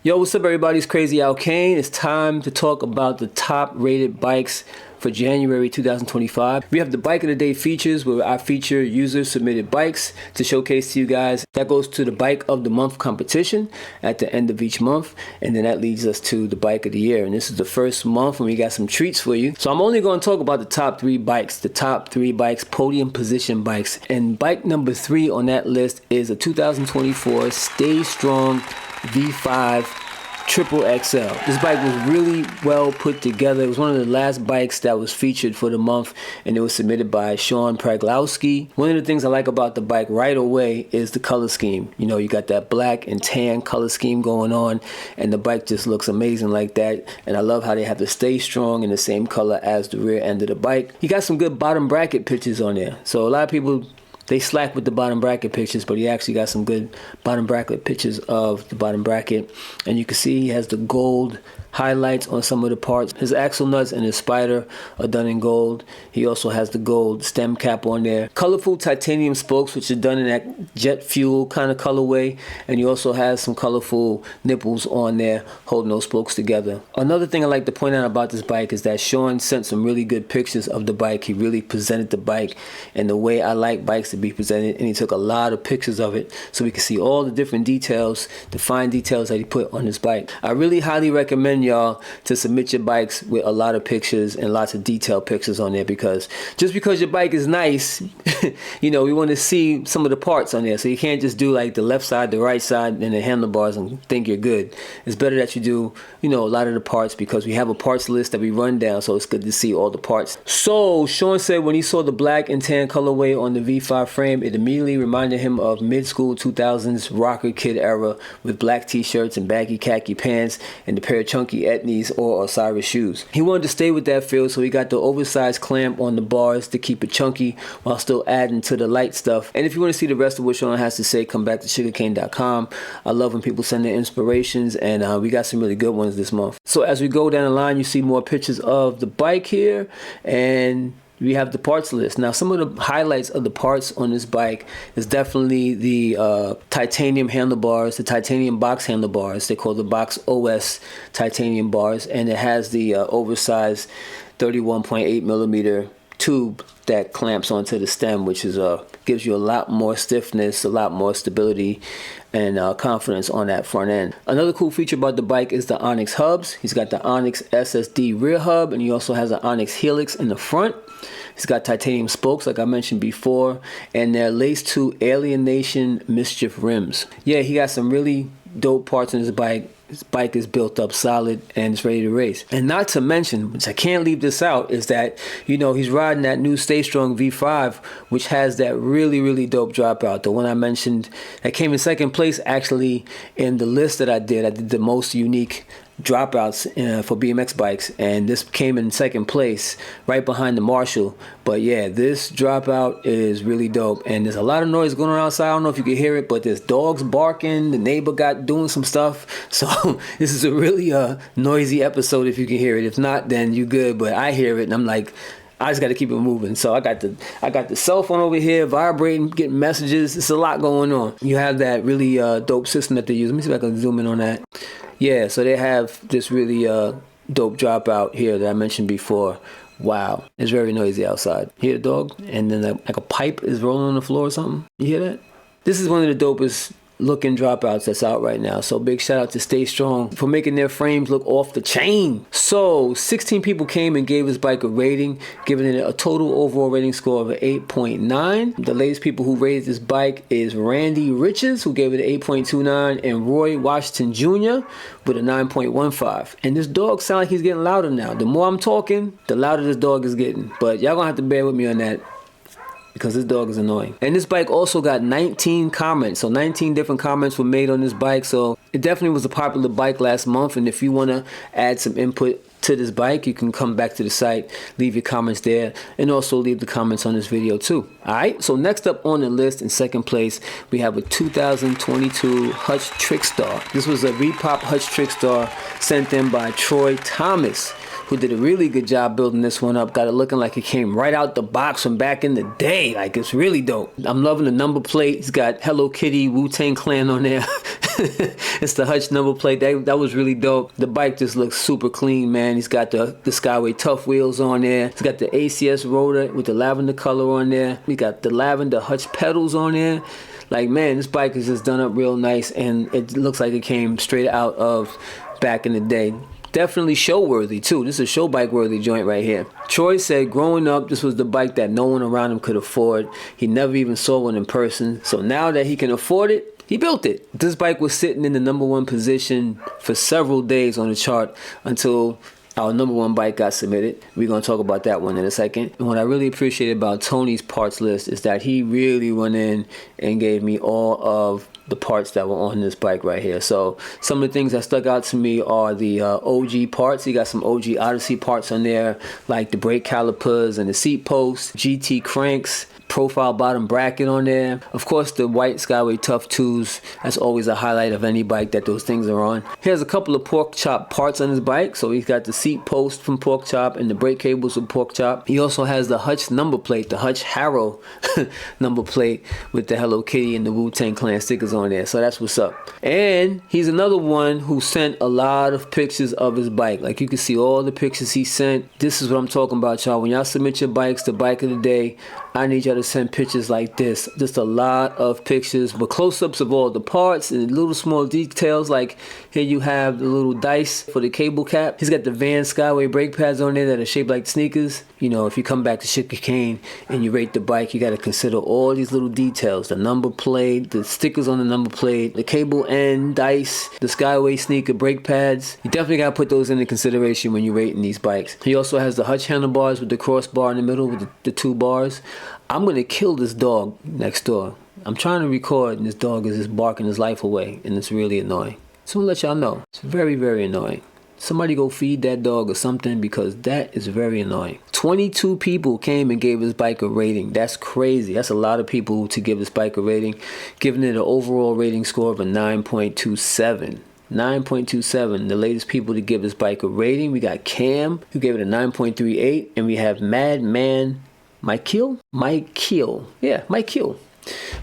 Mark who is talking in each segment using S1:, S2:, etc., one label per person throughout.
S1: Yo, what's up everybody? It's Crazy Al Kane. It's time to talk about the top rated bikes for January 2025. We have the Bike of the Day features where I feature user submitted bikes to showcase to you guys. That goes to the Bike of the Month competition at the end of each month. And then that leads us to the Bike of the Year. And this is the first month and we got some treats for you. So I'm only going to talk about the top three bikes, podium position bikes. And bike number 3 on that list is a 2024 Stay Strong V5 Triple XL. This bike was really well put together. It was one of the last bikes that was featured for the month, and it was submitted by Sean Praglowski. One of the things I like about the bike right away is the color scheme. You know, you got that black and tan color scheme going on, and the bike just looks amazing like that. And I love how they have the Stay Strong in the same color as the rear end of the bike. You got some good bottom bracket pictures on there. So a lot of people, they slack with the bottom bracket pictures, but he actually got some good bottom bracket pictures of the bottom bracket. And you can see he has the gold highlights on some of the parts. His axle nuts and his spider are done in gold. He also has the gold stem cap on there. Colorful titanium spokes, which are done in that jet fuel kind of colorway. And he also has some colorful nipples on there holding those spokes together. Another thing I like to point out about this bike is that Sean sent some really good pictures of the bike. He really presented the bike in the way I like bikes to be presented, and he took a lot of pictures of it so we can see all the different details, the fine details that he put on his bike. I really highly recommend y'all to submit your bikes with a lot of pictures and lots of detailed pictures on there, because just because your bike is nice, you know, we want to see some of the parts on there. So you can't just do like the left side, the right side, and the handlebars and think you're good. It's better that you do, you know, a lot of the parts, because we have a parts list that we run down, so it's good to see all the parts. So Sean said when he saw the black and tan colorway on the V5 frame, it immediately reminded him of mid-school 2000s rocker kid era with black t-shirts and baggy khaki pants and the pair of chunky Etnies or Osiris shoes. He wanted to stay with that feel, so he got the oversized clamp on the bars to keep it chunky while still adding to the light stuff. And if you want to see the rest of what Sean has to say, come back to sugarcane.com. I love when people send their inspirations, and we got some really good ones this month. So as we go down the line, you see more pictures of the bike here, and we have the parts list. Now, some of the highlights of the parts on this bike is definitely the titanium handlebars, the titanium box handlebars. They call the Box OS titanium bars, and it has the oversized 31.8 millimeter tube that clamps onto the stem, which is gives you a lot more stiffness, a lot more stability, and confidence on that front end. Another cool feature about the bike is the Onyx hubs. He's got the Onyx SSD rear hub, and he also has an Onyx Helix in the front. He's got titanium spokes, like I mentioned before, and they're laced to Alienation Mischief rims. Yeah, he got some really dope parts on his bike. His bike is built up solid and it's ready to race. And not to mention, which I can't leave this out, is that, you know, he's riding that new Stay Strong V5, which has that really, really dope dropout. The one I mentioned that came in second place actually in the list that I did. I did the most unique dropouts for BMX bikes, and this came in second place right behind the Marshall. But yeah, this dropout is really dope, and there's a lot of noise going on outside. I don't know if you can hear it, but there's dogs barking, the neighbor got doing some stuff, so this is a really noisy episode if you can hear it. If not, then you good, but I hear it and I'm like, I just got to keep it moving. So I got the cell phone over here vibrating, getting messages. It's a lot going on. You have that really dope system that they use. Let me see if I can zoom in on that. Yeah, so they have this really dope dropout here that I mentioned before. Wow, it's very noisy outside. Hear the dog? And then like a pipe is rolling on the floor or something. You hear that? This is one of the dopest looking dropouts that's out right now. So big shout out to Stay Strong for making their frames look off the chain. So 16 people came and gave this bike a rating, giving it a total overall rating score of an 8.9. The latest people who rated this bike is Randy Riches, who gave it an 8.29, and Roy Washington Jr. with a 9.15. And this dog sounds like he's getting louder now. The more I'm talking, the louder this dog is getting. But y'all gonna have to bear with me on that, because this dog is annoying. And this bike also got 19 comments. So 19 different comments were made on this bike. So it definitely was a popular bike last month. And if you want to add some input to this bike, you can come back to the site, leave your comments there, and also leave the comments on this video too. Alright, so next up on the list in second place, we have a 2022 Hutch Trickstar. This was a Repop Hutch Trickstar sent in by Troy Thomas, who did a really good job building this one up. Got it looking like it came right out the box from back in the day. Like, it's really dope. I'm loving the number plate. It's got Hello Kitty, Wu-Tang Clan on there. It's the Hutch number plate. That was really dope. The bike just looks super clean, man. He's got the Skyway Tough wheels on there. He's got the ACS rotor with the lavender color on there. We got the lavender Hutch pedals on there. Like, man, this bike is just done up real nice, and it looks like it came straight out of back in the day. Definitely show worthy too. This is a show bike worthy joint right here. Troy said growing up, this was the bike that no one around him could afford. He never even saw one in person. So now that he can afford it, he built it. This bike was sitting in the #1 position for several days on the chart until our #1 bike got submitted. We're going to talk about that one in a second. And what I really appreciate about Tony's parts list is that he really went in and gave me all of the parts that were on this bike right here. So some of the things that stuck out to me are the OG parts. He got some OG Odyssey parts on there, like the brake calipers and the seat posts, GT cranks, profile bottom bracket on there. Of course, the white Skyway Tough 2s. That's always a highlight of any bike that those things are on. He has a couple of Pork Chop parts on his bike. So he's got the seat post from Pork Chop and the brake cables from Pork Chop. He also has the Hutch number plate, the Hutch Harrow number plate with the Hello Kitty and the Wu-Tang Clan stickers on there. So that's what's up. And he's another one who sent a lot of pictures of his bike. Like, you can see all the pictures he sent. This is what I'm talking about, y'all. When y'all submit your bikes to Bike of the Day, I need y'all to send pictures like this. Just a lot of pictures, but close-ups of all the parts and little small details. Like, here you have the little dice for the cable cap. He's got the Van Skyway brake pads on there that are shaped like sneakers. You know, if you come back to Sugarcane and you rate the bike, you got to consider all these little details. The number plate, the stickers on the number plate, the cable end, dice, the Skyway sneaker brake pads. You definitely got to put those into consideration when you're rating these bikes. He also has the Hutch handlebars with the crossbar in the middle with the 2 bars. I'm going to kill this dog next door. I'm trying to record and this dog is just barking his life away, and it's really annoying. So I'm going to let y'all know. It's very, very annoying. Somebody go feed that dog or something, because that is very annoying. 22 people came and gave this bike a rating. That's crazy. That's a lot of people to give this bike a rating, giving it an overall rating score of a 9.27. 9.27. The latest people to give this bike a rating, we got Cam, who gave it a 9.38, and we have Madman Mike Kill? Yeah, Mike Kill.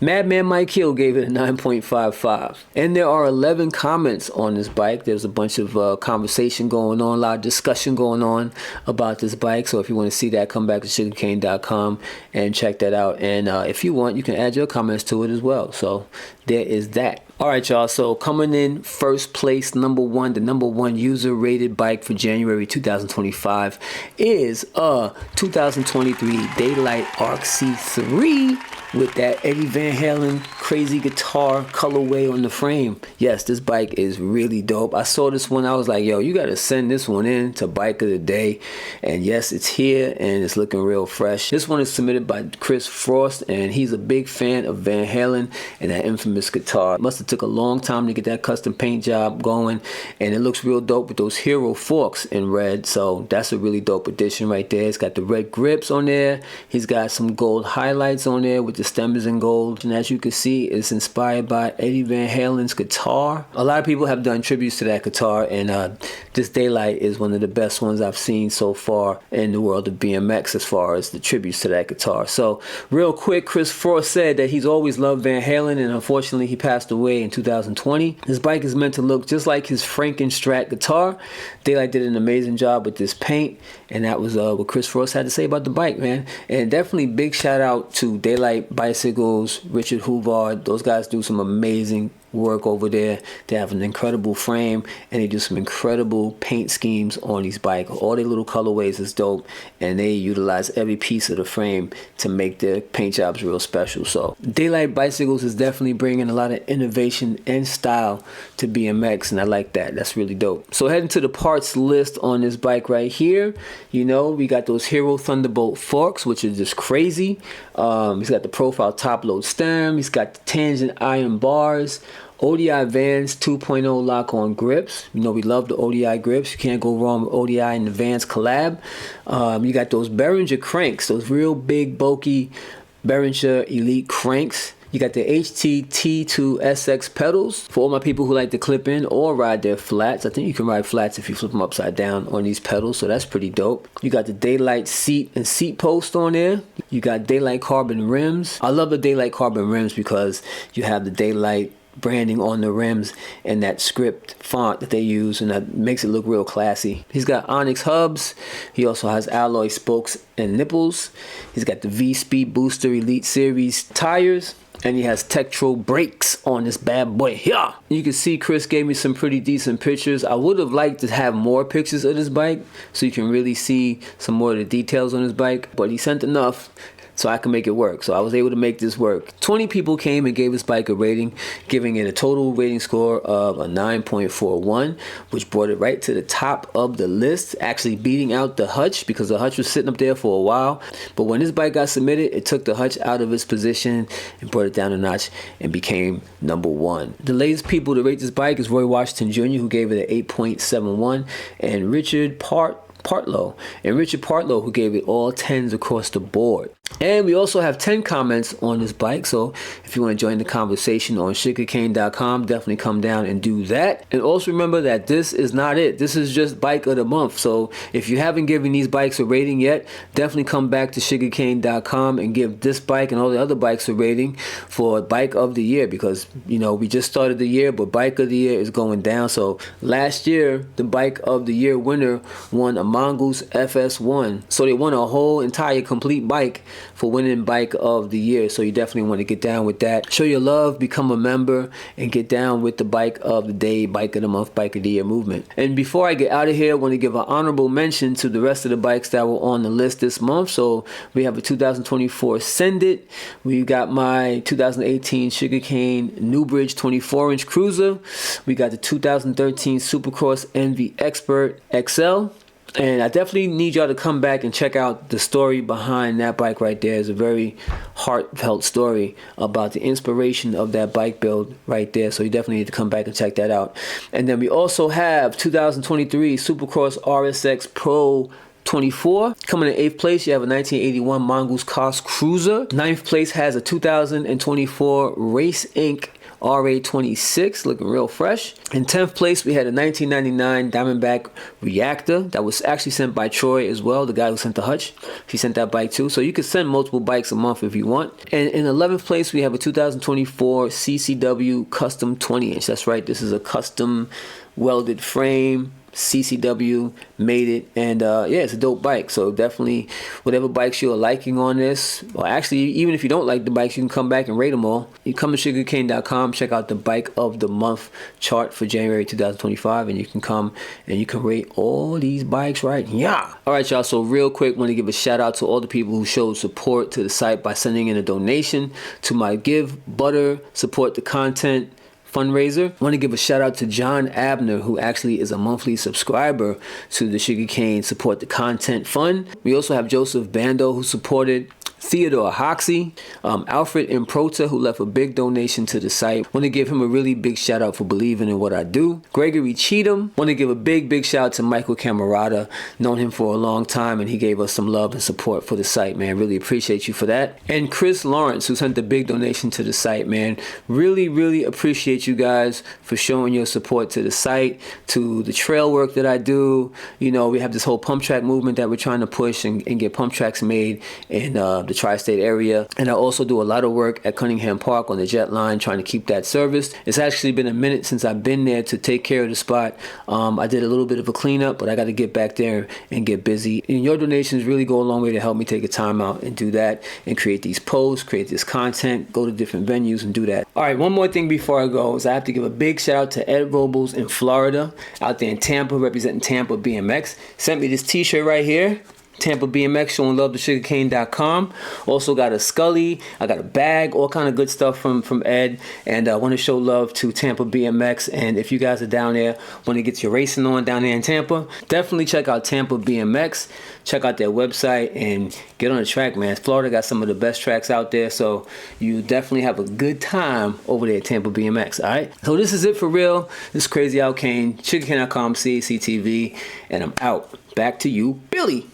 S1: Madman Mike Hill gave it a 9.55. And there are 11 comments on this bike. There's a bunch of conversation going on, a lot of discussion going on about this bike. So if you want to see that, come back to sugarcane.com and check that out. And if you want, you can add your comments to it as well. So there is that. All right, y'all. So coming in first place, #1, the #1 user rated bike for January 2025 is a 2023 Daylight Arc C3 with that Eddie Van Halen crazy guitar colorway on the frame. Yes, this bike is really dope. I saw this one. I was like, yo, you got to send this one in to Bike of the Day. And yes, it's here and it's looking real fresh. This one is submitted by Chris Frost, and he's a big fan of Van Halen and that infamous guitar. Must have took a long time to get that custom paint job going, and it looks real dope with those hero forks in red. So that's a really dope addition right there. It's got the red grips on there. He's got some gold highlights on there with the stems in gold, and as you can see, it's inspired by Eddie Van Halen's guitar. A lot of people have done tributes to that guitar, and this Daylight is one of the best ones I've seen so far in the world of BMX as far as the tributes to that guitar. So real quick, Chris Frost said that he's always loved Van Halen, and unfortunately he passed away in 2020. This bike is meant to look just like his Frankenstrat guitar. Daylight did an amazing job with this paint, and that was what Chris Frost had to say about the bike, man. And definitely big shout out to Daylight Bicycles, Richard Huvard. Those guys do some amazing work over there. They have an incredible frame, and they do some incredible paint schemes on these bikes. All their little colorways is dope, and they utilize every piece of the frame to make their paint jobs real special. So Daylight Bicycles is definitely bringing a lot of innovation and style to BMX, and I like that. That's really dope. So heading to the parts list on this bike right here, you know, we got those Hero Thunderbolt forks, which is just crazy. He's got the profile top load stem. He's got the tangent iron bars. ODI Vans 2.0 lock-on grips. You know, we love the ODI grips. You can't go wrong with ODI and the Vans collab. You got those Behringer cranks, those real big, bulky Behringer Elite cranks. You got the HT-T2SX pedals for all my people who like to clip in or ride their flats. I think you can ride flats if you flip them upside down on these pedals, so that's pretty dope. You got the Daylight seat and seat post on there. You got Daylight carbon rims. I love the Daylight carbon rims because you have the Daylight branding on the rims and that script font that they use, and that makes it look real classy. He's got Onyx hubs. He also has alloy spokes and nipples. He's got the V-Speed Booster Elite Series tires, and he has Tektro brakes on this bad boy here. You can see Chris gave me some pretty decent pictures. I would have liked to have more pictures of this bike so you can really see some more of the details on his bike, but he sent enough so I can make it work. So I was able to make this work. 20 people came and gave this bike a rating, giving it a total rating score of a 9.41, which brought it right to the top of the list, actually beating out the Hutch, because the Hutch was sitting up there for a while. But when this bike got submitted, it took the Hutch out of its position and brought it down a notch and became number 1. The latest people to rate this bike is Roy Washington Jr., who gave it an 8.71, and Richard Partlow, who gave it all 10s across the board. And we also have 10 comments on this bike, so if you want to join the conversation on sugarcane.com, definitely come down and do that. And also remember that this is not it. This is just bike of the month. So if you haven't given these bikes a rating yet, definitely come back to sugarcane.com and give this bike and all the other bikes a rating for bike of the year, because you know we just started the year, but bike of the year is going down. So last year the bike of the year winner won a Mongoose FS1, so they won a whole entire complete bike for winning bike of the year. So you definitely want to get down with that. Show your love, become a member, and get down with the bike of the day, bike of the month, bike of the year movement. And before I get out of here, I want to give an honorable mention to the rest of the bikes that were on the list this month. So we have a 2024 Send It. We got my 2018 Sugarcane Newbridge 24-inch Cruiser. We got the 2013 Supercross Envy Expert XL. And I definitely need y'all to come back and check out the story behind that bike right there. It's a very heartfelt story about the inspiration of that bike build right there. So you definitely need to come back and check that out. And then we also have 2023 Supercross RSX Pro 24. Coming in 8th place, you have a 1981 Mongoose Cos Cruiser. 9th place has a 2024 Race Inc. RA26, looking real fresh. In 10th place, we had a 1999 Diamondback Reactor that was actually sent by Troy as well, the guy who sent the Hutch. He sent that bike too. So you can send multiple bikes a month if you want. And in 11th place, we have a 2024 CCW Custom 20-inch. That's right, this is a custom welded frame. CCW made it, and yeah, it's a dope bike. So definitely whatever bikes you're liking on this, or actually even if you don't like the bikes, you can come back and rate them all. You come to sugarcane.com, check out the bike of the month chart for January 2025, and you can come and you can rate all these bikes right. Yeah. All right, y'all, so real quick, want to give a shout out to all the people who showed support to the site by sending in a donation to my Give Butter Support the Content fundraiser. I want to give a shout out to John Abner, who actually is a monthly subscriber to the Sugarcane Support the Content Fund. We also have Joseph Bando, who supported, Theodore Hoxie, Alfred Improta, who left a big donation to the site. Want to give him a really big shout out for believing in what I do. Gregory Cheatham. Want to give a big shout out to Michael Camerata. Known him for a long time, and he gave us some love and support for the site, man. Really appreciate you for that. And Chris Lawrence, who sent a big donation to the site, man. Really appreciate you guys for showing your support to the site, to the trail work that I do. You know, we have this whole pump track movement that we're trying to push and get pump tracks made in the tri-state area. And I also do a lot of work at Cunningham Park on the jet line, trying to keep that serviced. It's actually been a minute since I've been there to take care of the spot. I did a little bit of a cleanup, but I got to get back there and get busy. And your donations really go a long way to help me take a time out and do that and create these posts, create this content, go to different venues and do that. All right, one more thing before I go is I have to give a big shout out to Ed Robles in Florida, out there in Tampa, representing Tampa BMX. Sent me this t-shirt right here. Tampa BMX, showing love to sugarcane.com. Also got a Scully, I got a bag, all kind of good stuff from Ed. And I want to show love to Tampa BMX. And if you guys are down there, want to get your racing on down there in Tampa, definitely check out Tampa BMX. Check out their website and get on the track, man. Florida got some of the best tracks out there, so you definitely have a good time over there at Tampa BMX, all right? So this is it for real. This is Crazy Al Kane, sugarcane.com, CACTV, and I'm out. Back to you, Billy.